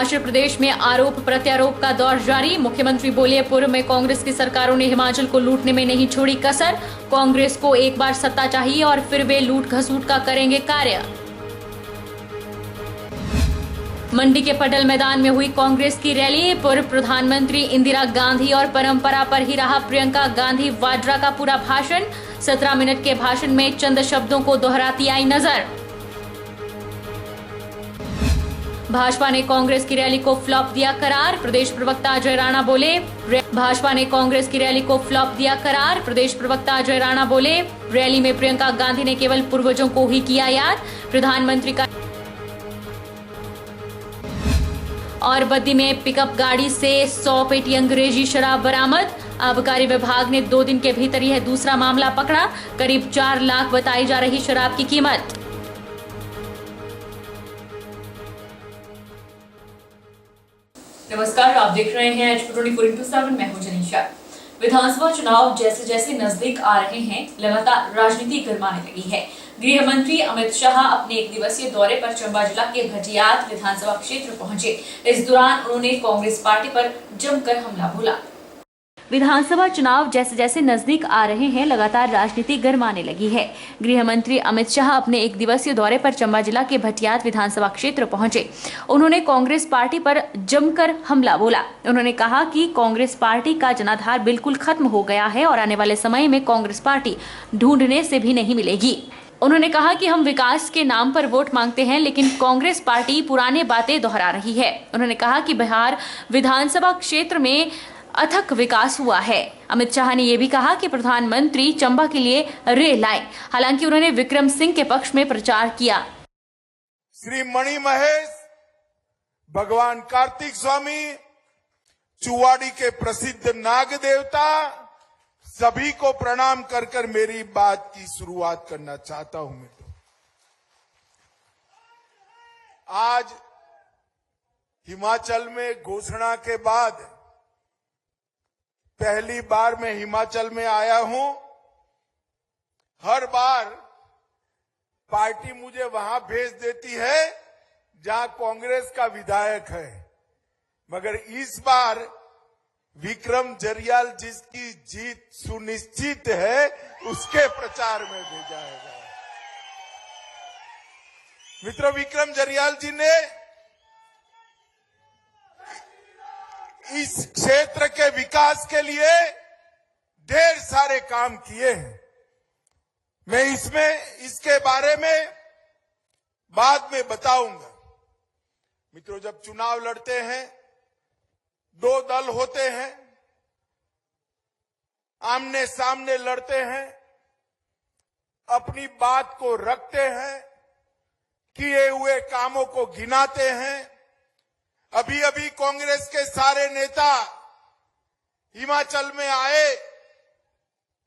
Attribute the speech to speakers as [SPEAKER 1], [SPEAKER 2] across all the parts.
[SPEAKER 1] हिमाचल प्रदेश में आरोप प्रत्यारोप का दौर जारी। मुख्यमंत्री बोले, पूर्व में कांग्रेस की सरकारों ने हिमाचल को लूटने में नहीं छोड़ी कसर। कांग्रेस को एक बार सत्ता चाहिए और फिर वे लूट घसूट का करेंगे कार्य। मंडी के पटल मैदान में हुई कांग्रेस की रैली। पूर्व प्रधानमंत्री इंदिरा गांधी और परंपरा पर ही रहा प्रियंका गांधी वाड्रा का पूरा भाषण। 17 मिनट के भाषण में चंद शब्दों को दोहराती आई नजर। भाजपा ने कांग्रेस की रैली को फ्लॉप दिया करार। प्रदेश प्रवक्ता अजय राणा बोले, भाजपा ने कांग्रेस की रैली को फ्लॉप दिया करार। प्रदेश प्रवक्ता अजय राणा बोले, रैली में प्रियंका गांधी ने केवल पूर्वजों को ही किया याद। प्रधानमंत्री का और बद्दी में पिकअप गाड़ी से 100 पेटी अंग्रेजी शराब बरामद। आबकारी विभाग ने 2 दिन के भीतर यह दूसरा मामला पकड़ा। करीब 4 लाख बताई जा रही शराब की कीमत। नमस्कार, आप देख रहे हैं H24/7। मैं हूं जनीशा। विधानसभा चुनाव जैसे जैसे नजदीक आ रहे हैं, लगातार राजनीति गरमाने लगी है। गृह मंत्री अमित शाह अपने 1 दिवसीय दौरे पर चंबा जिला के भटियात विधानसभा क्षेत्र पहुंचे। इस दौरान उन्होंने कांग्रेस पार्टी पर जमकर हमला बोला। विधानसभा चुनाव जैसे जैसे नजदीक आ रहे हैं, लगातार राजनीति गरमाने लगी है। गृह मंत्री अमित शाह अपने 1 दिवसीय दौरे पर चंबा जिला के भटियात विधानसभा क्षेत्र पहुंचे। उन्होंने कांग्रेस पार्टी पर जमकर हमला बोला। उन्होंने कहा कि कांग्रेस पार्टी का जनाधार बिल्कुल खत्म हो गया है और आने वाले समय में कांग्रेस पार्टी ढूंढने से भी नहीं मिलेगी। उन्होंने कहा कि हम विकास के नाम पर वोट मांगते हैं, लेकिन कांग्रेस पार्टी पुराने बातें दोहरा रही है। उन्होंने कहा कि बिहार विधानसभा क्षेत्र में अथक विकास हुआ है। अमित शाह ने यह भी कहा कि प्रधानमंत्री चंबा के लिए रेल लाए। हालांकि उन्होंने विक्रम सिंह के पक्ष में प्रचार किया।
[SPEAKER 2] श्री मणि महेश, भगवान कार्तिक स्वामी, चुवाड़ी के प्रसिद्ध नाग देवता, सभी को प्रणाम कर कर मेरी बात की शुरुआत करना चाहता हूं। मैं आज हिमाचल में घोषणा के बाद पहली बार मैं हिमाचल में आया हूं। हर बार पार्टी मुझे वहां भेज देती है जहां कांग्रेस का विधायक है, मगर इस बार विक्रम जरियाल जिसकी जीत सुनिश्चित है, उसके प्रचार में भेजा है। मित्रों, विक्रम जरियाल जी ने इस क्षेत्र के विकास के लिए ढेर सारे काम किए हैं। मैं इसके बारे में बाद में बताऊंगा। मित्रों, जब चुनाव लड़ते हैं, 2 दल होते हैं, आमने सामने लड़ते हैं, अपनी बात को रखते हैं, किए हुए कामों को गिनाते हैं। अभी अभी कांग्रेस के सारे नेता हिमाचल में आए,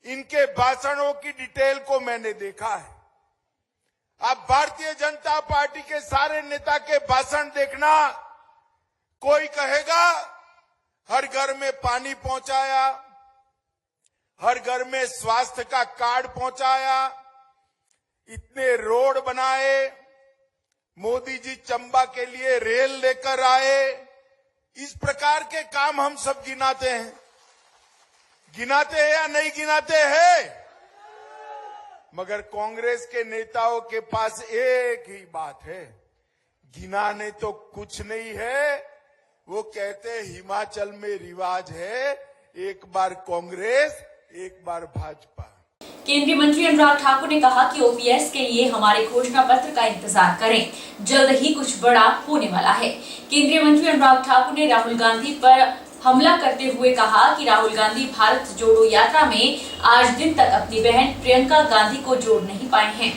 [SPEAKER 2] इनके भाषणों की डिटेल को मैंने देखा है। आप भारतीय जनता पार्टी के सारे नेता के भाषण देखना, कोई कहेगा हर घर में पानी पहुंचाया, हर घर में स्वास्थ्य का कार्ड पहुंचाया, इतने रोड बनाए, मोदी जी चंबा के लिए रेल लेकर आए। इस प्रकार के काम हम सब गिनाते हैं या नहीं गिनाते हैं? मगर कांग्रेस के नेताओं के पास एक ही बात है, गिनाने तो कुछ नहीं है। वो कहते हैं हिमाचल में रिवाज है, एक बार कांग्रेस, एक बार भाजपा।
[SPEAKER 1] केंद्रीय मंत्री अनुराग ठाकुर ने कहा कि ओपीएस के लिए हमारे घोषणा पत्र का इंतजार करें, जल्द ही कुछ बड़ा होने वाला है। केंद्रीय मंत्री अनुराग ठाकुर ने राहुल गांधी पर हमला करते हुए कहा कि राहुल गांधी भारत जोड़ो यात्रा में आज दिन तक अपनी बहन प्रियंका गांधी को जोड़ नहीं पाए हैं।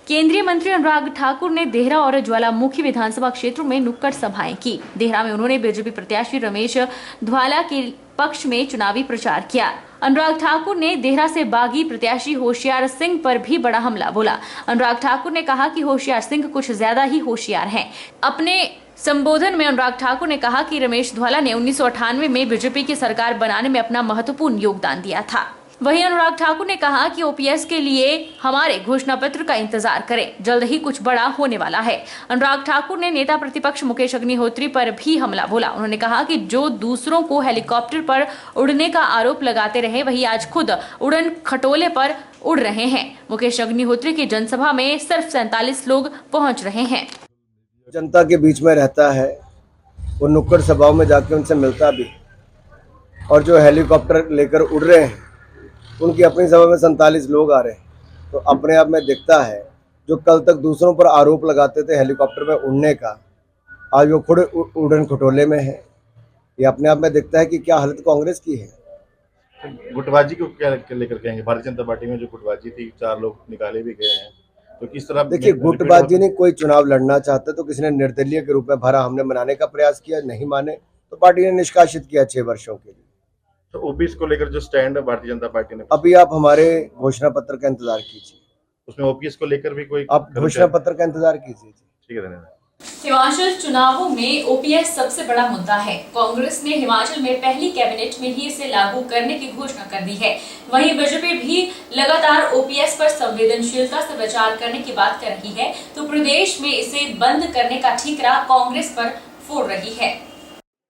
[SPEAKER 1] केंद्रीय मंत्री अनुराग ठाकुर ने देहरा और ज्वालामुखी विधानसभा क्षेत्रों में नुक्कड़ सभाएं की। देहरा में उन्होंने बीजेपी प्रत्याशी रमेश धवाला के पक्ष में चुनावी प्रचार किया। अनुराग ठाकुर ने देहरा से बागी प्रत्याशी होशियार सिंह पर भी बड़ा हमला बोला। अनुराग ठाकुर ने कहा कि होशियार सिंह कुछ ज्यादा ही होशियार हैं। अपने संबोधन में अनुराग ठाकुर ने कहा कि रमेश धवाला ने 1998 में बीजेपी की सरकार बनाने में अपना महत्वपूर्ण योगदान दिया था। वहीं अनुराग ठाकुर ने कहा कि ओपीएस के लिए हमारे घोषणा पत्र का इंतजार करें, जल्द ही कुछ बड़ा होने वाला है। अनुराग ठाकुर ने नेता प्रतिपक्ष मुकेश अग्निहोत्री पर भी हमला बोला। उन्होंने कहा कि जो दूसरों को हेलीकॉप्टर पर उड़ने का आरोप लगाते रहे, वही आज खुद उड़न खटोले पर उड़ रहे हैं। मुकेश अग्निहोत्री की जनसभा में सिर्फ 47 लोग पहुंच रहे हैं।
[SPEAKER 3] जनता के बीच में रहता है, वो नुक्कड़ सभाओं में जाके उनसे मिलता भी, और जो हेलीकॉप्टर लेकर उड़ रहे हैं उनकी अपनी सभा में 47 लोग आ रहे हैं, तो अपने आप में दिखता है जो कल तक दूसरों पर आरोप लगाते थे हेलीकॉप्टर में उड़ने का, आज वो खुद उड़न खटोले में है। ये अपने आप में दिखता है कि क्या हालत कांग्रेस की है।
[SPEAKER 4] गुटबाजी को क्या लेकर कहेंगे? भारतीय जनता पार्टी में जो गुटबाजी थी, 4 लोग निकाले भी गए हैं, तो किस तरह?
[SPEAKER 3] देखिए, गुटबाजी नहीं, कोई चुनाव लड़ना चाहता तो किसी ने निर्दलीय के रूप में भरा, हमने मनाने का प्रयास किया, नहीं माने तो पार्टी ने निष्कासित किया 6 वर्षों के लिए।
[SPEAKER 4] तो ओबीसी को लेकर जो स्टैंड है भारतीय जनता पार्टी ने,
[SPEAKER 3] अभी आप हमारे घोषणा पत्र का इंतजार कीजिए,
[SPEAKER 4] उसमें ओपीएस को लेकर भी कोई
[SPEAKER 3] आप घोषणा पत्र का इंतजार कीजिए।
[SPEAKER 4] ठीक है, धन्यवाद।
[SPEAKER 1] हिमाचल चुनावों में ओपीएस सबसे बड़ा मुद्दा है। कांग्रेस ने हिमाचल में पहली कैबिनेट में ही इसे लागू करने की घोषणा कर दी है। वहीं बीजेपी भी लगातार ओपीएस पर संवेदनशीलता से विचार करने की बात कर रही है, तो प्रदेश में इसे बंद करने का ठीकरा कांग्रेस पर फोड़ रही है।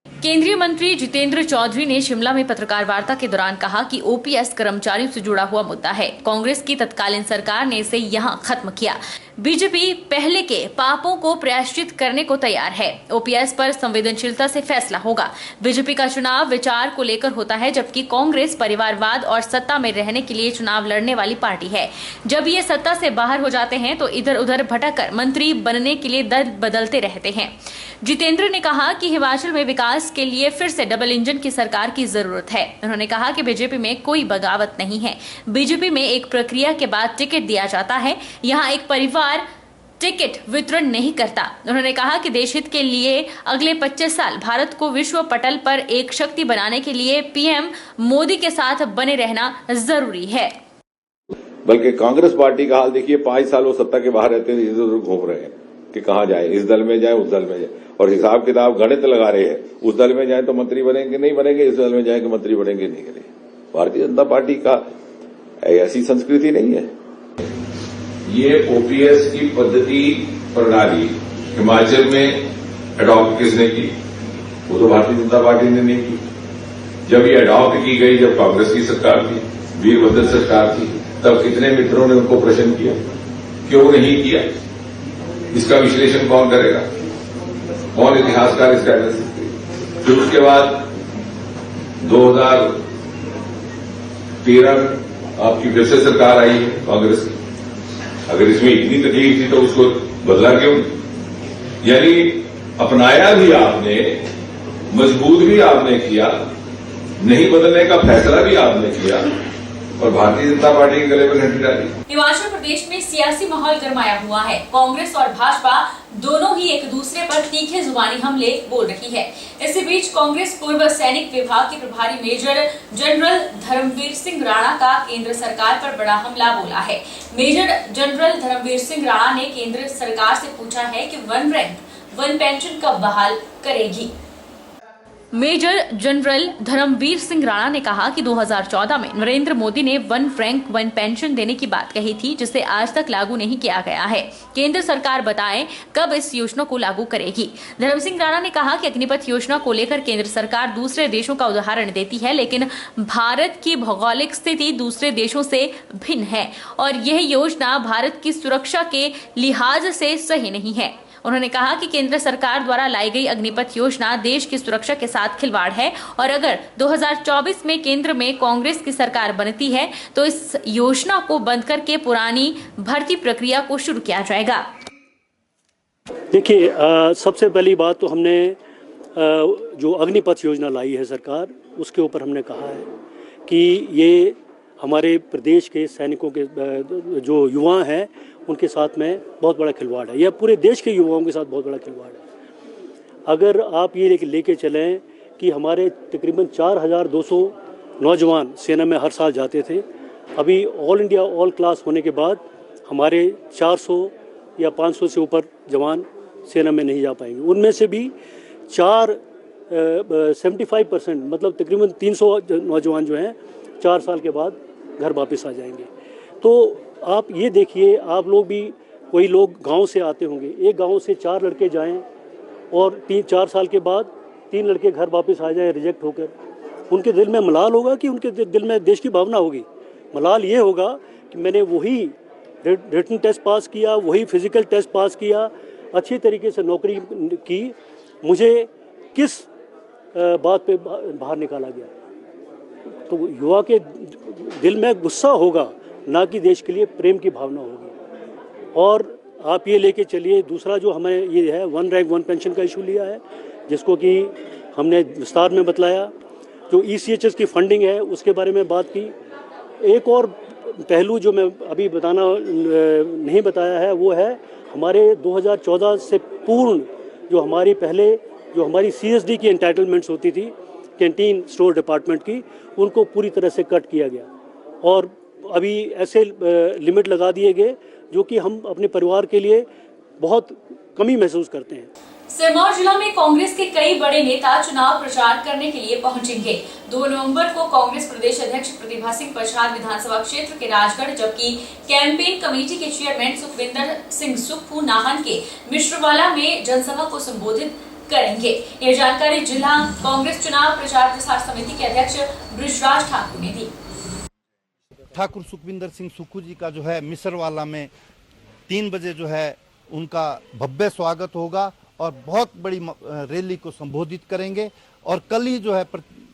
[SPEAKER 1] केंद्रीय मंत्री जितेंद्र चौधरी ने शिमला में पत्रकार वार्ता के दौरान कहा कि ओपीएस कर्मचारियों से जुड़ा हुआ मुद्दा है। कांग्रेस की तत्कालीन सरकार ने इसे यहां खत्म किया। बीजेपी पहले के पापों को प्रायश्चित करने को तैयार है। ओपीएस पर संवेदनशीलता से फैसला होगा। बीजेपी का चुनाव विचार को लेकर होता है, जबकि कांग्रेस परिवारवाद और सत्ता में रहने के लिए चुनाव लड़ने वाली पार्टी है। जब ये सत्ता से बाहर हो जाते हैं तो इधर उधर भटककर मंत्री बनने के लिए दल बदलते रहते हैं। जितेंद्र ने कहा कि हिमाचल में विकास के लिए फिर से डबल इंजन की सरकार की जरूरत है। उन्होंने कहा कि बीजेपी में कोई बगावत नहीं है। बीजेपी में एक प्रक्रिया के बाद टिकट दिया जाता है, यहाँ एक परिवार टिकट वितरण नहीं करता। उन्होंने कहा कि देश हित के लिए अगले 25 साल भारत को विश्व पटल पर एक शक्ति बनाने के लिए पीएम मोदी के साथ बने रहना जरूरी है।
[SPEAKER 5] बल्कि कांग्रेस पार्टी का हाल देखिए, 5 साल वो सत्ता के बाहर रहते हैं, इधर उधर घूम रहे हैं कि कहां जाए, इस दल में जाए, उस दल में जाए, और हिसाब किताब गणित लगा रहे हैं। उस दल में जाए तो मंत्री बनेंगे, नहीं बनेंगे, इस दल में जाए तो मंत्री बनेंगे, नहीं बनेंगे। भारतीय जनता पार्टी का ऐसी संस्कृति नहीं है।
[SPEAKER 6] ये ओपीएस की पद्धति प्रणाली हिमाचल में अडॉप्ट किसने की? वो तो भारतीय जनता पार्टी ने नहीं की। जब ये अडॉप्ट की गई, जब कांग्रेस की सरकार थी, वीरभद्र सरकार थी, तब कितने मित्रों ने उनको प्रश्न किया, क्यों नहीं किया? इसका विश्लेषण कौन करेगा? कौन इतिहासकार इसका एनालिसिस करेगा? फिर उसके बाद 2013 में आपकी फिर से सरकार आई है कांग्रेस की। अगर इसमें इतनी तकलीफ थी तो उसको बदला क्यों? यानी अपनाया भी आपने, मजबूत भी आपने किया, नहीं बदलने का फैसला भी आपने किया, और भारतीय जनता पार्टी के गले पर घंटी डाली।
[SPEAKER 1] हिमाचल प्रदेश में सियासी माहौल गरमाया हुआ है। कांग्रेस और भाजपा दोनों ही एक दूसरे पर तीखे जुबानी हमले बोल रही है। इसी बीच कांग्रेस पूर्व सैनिक विभाग के प्रभारी मेजर जनरल धर्मवीर सिंह राणा का केंद्र सरकार पर बड़ा हमला बोला है। मेजर जनरल धर्मवीर सिंह राणा ने केंद्र सरकार से पूछा है कि 1 रैंक 1 पेंशन कब बहाल करेगी। मेजर जनरल धर्मवीर सिंह राणा ने कहा कि 2014 में नरेंद्र मोदी ने 1 रैंक 1 पेंशन देने की बात कही थी, जिसे आज तक लागू नहीं किया गया है। केंद्र सरकार बताए कब इस योजना को लागू करेगी। धर्म सिंह राणा ने कहा कि अग्निपथ योजना को लेकर केंद्र सरकार दूसरे देशों का उदाहरण देती है, लेकिन भारत की भौगोलिक स्थिति दूसरे देशों से भिन्न है और यह योजना भारत की सुरक्षा के लिहाज से सही नहीं है। उन्होंने कहा कि केंद्र सरकार द्वारा लाई गई अग्निपथ योजना देश की सुरक्षा के साथ खिलवाड़ है और अगर 2024 में केंद्र में कांग्रेस की सरकार बनती है तो इस योजना को बंद करके पुरानी भर्ती प्रक्रिया को शुरू किया जाएगा।
[SPEAKER 7] देखिए, सबसे पहली बात तो हमने जो अग्निपथ योजना लाई है सरकार, उसके ऊपर हमने कहा है कि ये हमारे प्रदेश के सैनिकों के जो युवा हैं उनके साथ में बहुत बड़ा खिलवाड़ है। यह पूरे देश के युवाओं के साथ बहुत बड़ा खिलवाड़ है। अगर आप ये लेके चलें कि हमारे तकरीबन 4200 नौजवान सेना में हर साल जाते थे, अभी ऑल इंडिया ऑल क्लास होने के बाद हमारे 400 या 500 से ऊपर जवान सेना में नहीं जा पाएंगे। उनमें से भी 75% मतलब तकरीबन 300 नौजवान जो हैं 4 साल के बाद घर वापस आ जाएंगे। तो आप ये देखिए, आप लोग भी, कोई लोग गांव से आते होंगे, एक गांव से 4 लड़के जाएं और 3-4 साल के बाद 3 लड़के घर वापस आ जाएं रिजेक्ट होकर, उनके दिल में मलाल होगा कि उनके दिल में देश की भावना होगी? मलाल ये होगा कि मैंने वही रिटन टेस्ट पास किया, वही फिजिकल टेस्ट पास किया, अच्छी तरीके से नौकरी की, मुझे किस बात पे बाहर निकाला गया? तो युवा के दिल में गुस्सा होगा, ना कि देश के लिए प्रेम की भावना होगी। और आप ये लेके चलिए, दूसरा जो हमें ये है 1 रैंक 1 पेंशन का इशू लिया है, जिसको कि हमने विस्तार में बतलाया। जो ECHS की फंडिंग है उसके बारे में बात की। एक और पहलू जो मैं अभी बताना नहीं बताया है, वो है हमारे 2014 से पूर्ण जो हमारी CSD की एंटाइटलमेंट्स होती थी, कैंटीन स्टोर डिपार्टमेंट की, उनको पूरी तरह से कट किया गया और अभी ऐसे लिमिट लगा दिए गए जो कि हम अपने परिवार के लिए बहुत कमी महसूस करते हैं।
[SPEAKER 1] सिरमौर जिला में कांग्रेस के कई बड़े नेता चुनाव प्रचार करने के लिए पहुंचेंगे। 2 नवंबर को कांग्रेस प्रदेश अध्यक्ष प्रतिभा सिंह पछाड़ विधानसभा क्षेत्र के राजगढ़, जबकि कैंपेन कमेटी के चेयरमैन सुखविंदर सिंह सुक्खू नाहन के मिश्रवाला में जनसभा को संबोधित करेंगे। यह जानकारी जिला कांग्रेस चुनाव प्रचार प्रसार समिति के अध्यक्ष बृजराज ठाकुर ने दी।
[SPEAKER 8] ठाकुर सुखविंदर सिंह सुक्खू जी का जो है मिसरवाला में 3 बजे जो है उनका भव्य स्वागत होगा और बहुत बड़ी रैली को संबोधित करेंगे। और कल ही जो है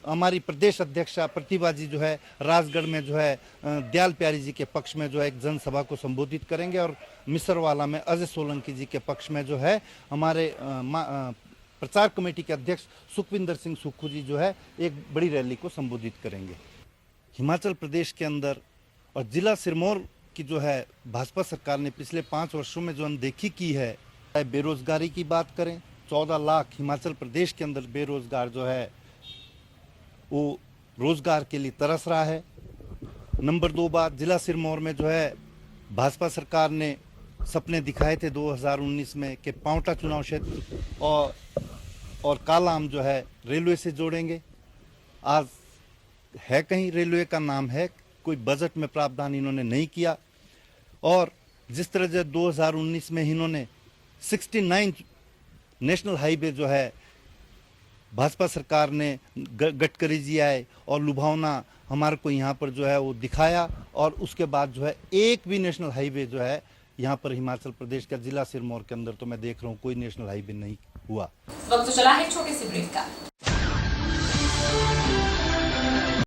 [SPEAKER 8] हमारी प्रदेश अध्यक्षा प्रतिभा जी जो है राजगढ़ में जो है दयाल प्यारी जी के पक्ष में जो है एक जनसभा को संबोधित करेंगे और मिसरवाला में अजय सोलंकी जी के पक्ष में जो है हमारे प्रचार कमेटी के अध्यक्ष सुखविंदर सिंह सुक्खू जी जो है एक बड़ी रैली को संबोधित करेंगे। हिमाचल प्रदेश के अंदर और जिला सिरमौर की जो है भाजपा सरकार ने पिछले 5 वर्षों में जो अनदेखी की है, बेरोजगारी की बात करें, 14 लाख हिमाचल प्रदेश के अंदर बेरोजगार जो है वो रोजगार के लिए तरस रहा है। नंबर 2 बात, जिला सिरमौर में जो है भाजपा सरकार ने सपने दिखाए थे 2019 में कि पांवटा चुनाव क्षेत्र और कालाम जो है रेलवे से जोड़ेंगे। आज है कहीं रेलवे का नाम है, कोई बजट में प्रावधान इन्होंने नहीं किया। और जिस तरह से 2019 में इन्होंने 69 नेशनल हाईवे जो है भाजपा सरकार ने गडकरी जी आए और लुभावना हमारे को यहाँ पर जो है वो दिखाया, और उसके बाद जो है एक भी नेशनल हाईवे जो है यहाँ पर हिमाचल प्रदेश का जिला सिरमौर के अंदर तो मैं देख रहा हूँ कोई नेशनल हाईवे नहीं हुआ।
[SPEAKER 1] वक्त चला है छोटे से ब्रेक का।